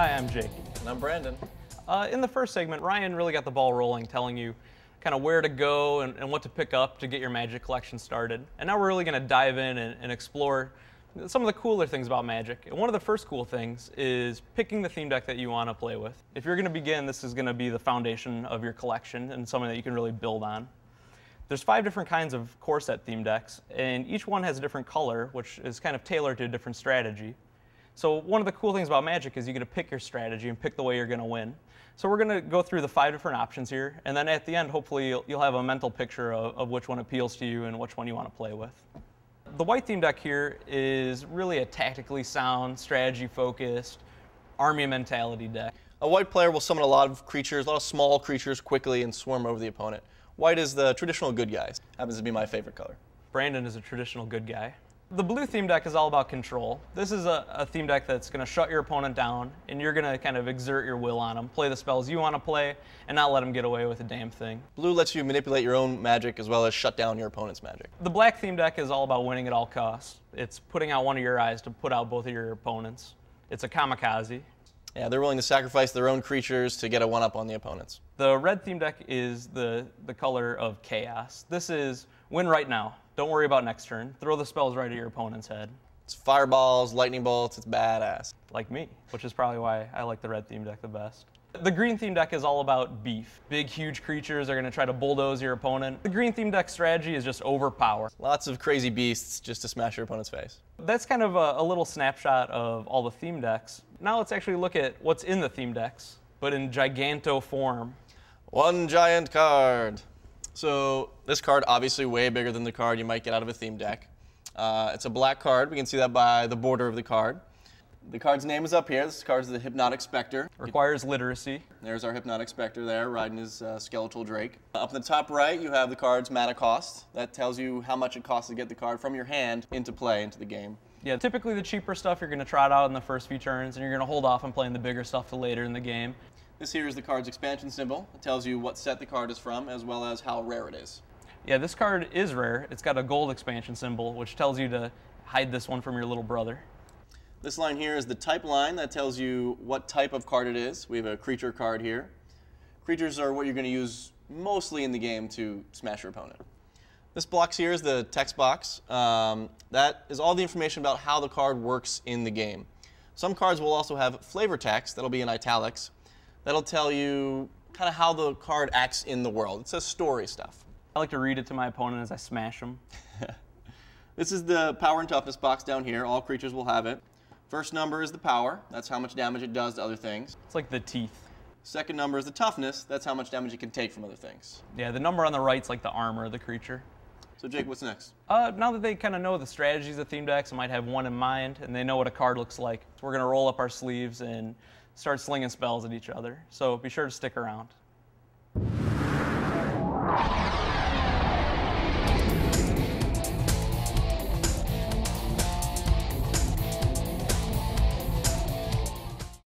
Hi, I'm Jake. And I'm Brandon. In the first segment, Ryan really got the ball rolling, telling you kind of where to go and what to pick up to get your Magic collection started. And now we're really going to dive in and explore some of the cooler things about Magic. And one of the first cool things is picking the theme deck that you want to play with. If you're going to begin, this is going to be the foundation of your collection and something that you can really build on. There's 5 different kinds of core set theme decks, and each one has a different color, which is kind of tailored to a different strategy. So one of the cool things about Magic is you get to pick your strategy and pick the way you're going to win. So we're going to go through the 5 different options here, and then at the end, hopefully, you'll have a mental picture of which one appeals to you and which one you want to play with. The white theme deck here is really a tactically sound, strategy-focused, army mentality deck. A white player will summon a lot of creatures, a lot of small creatures quickly and swarm over the opponent. White is the traditional good guy. Happens to be my favorite color. Brandon is a traditional good guy. The blue theme deck is all about control. This is a theme deck that's going to shut your opponent down, and you're going to kind of exert your will on them, play the spells you want to play, and not let them get away with a damn thing. Blue lets you manipulate your own magic as well as shut down your opponent's magic. The black theme deck is all about winning at all costs. It's putting out one of your eyes to put out both of your opponents. It's a kamikaze. Yeah, they're willing to sacrifice their own creatures to get a one-up on the opponents. The red theme deck is the color of chaos. This is win right now. Don't worry about next turn. Throw the spells right at your opponent's head. It's fireballs, lightning bolts, it's badass. Like me, which is probably why I like the red theme deck the best. The green theme deck is all about beef. Big, huge creatures are going to try to bulldoze your opponent. The green theme deck strategy is just overpower. Lots of crazy beasts just to smash your opponent's face. That's kind of a little snapshot of all the theme decks. Now let's actually look at what's in the theme decks, but in giganto form. One giant card. So this card, obviously way bigger than the card you might get out of a theme deck. It's a black card. We can see that by the border of the card. The card's name is up here. This card's the Hypnotic Spectre. Requires literacy. There's our Hypnotic Spectre there, riding his skeletal drake. Up in the top right, you have the card's mana cost. That tells you how much it costs to get the card from your hand into play, into the game. Yeah, typically the cheaper stuff you're going to trot out in the first few turns, and you're going to hold off on playing the bigger stuff till later in the game. This here is the card's expansion symbol. It tells you what set the card is from, as well as how rare it is. Yeah, this card is rare. It's got a gold expansion symbol, which tells you to hide this one from your little brother. This line here is the type line. That tells you what type of card it is. We have a creature card here. Creatures are what you're going to use mostly in the game to smash your opponent. This box here is the text box. That is all the information about how the card works in the game. Some cards will also have flavor text that'll be in italics. That'll tell you kind of how the card acts in the world. It says story stuff. I like to read it to my opponent as I smash them. This is the power and toughness box down here. All creatures will have it. First number is the power. That's how much damage it does to other things. It's like the teeth. Second number is the toughness. That's how much damage it can take from other things. Yeah, the number on the right's like the armor of the creature. So Jake, what's next? Now that they kind of know the strategies of theme decks and might have one in mind, and they know what a card looks like, so we're going to roll up our sleeves and start slinging spells at each other. So be sure to stick around.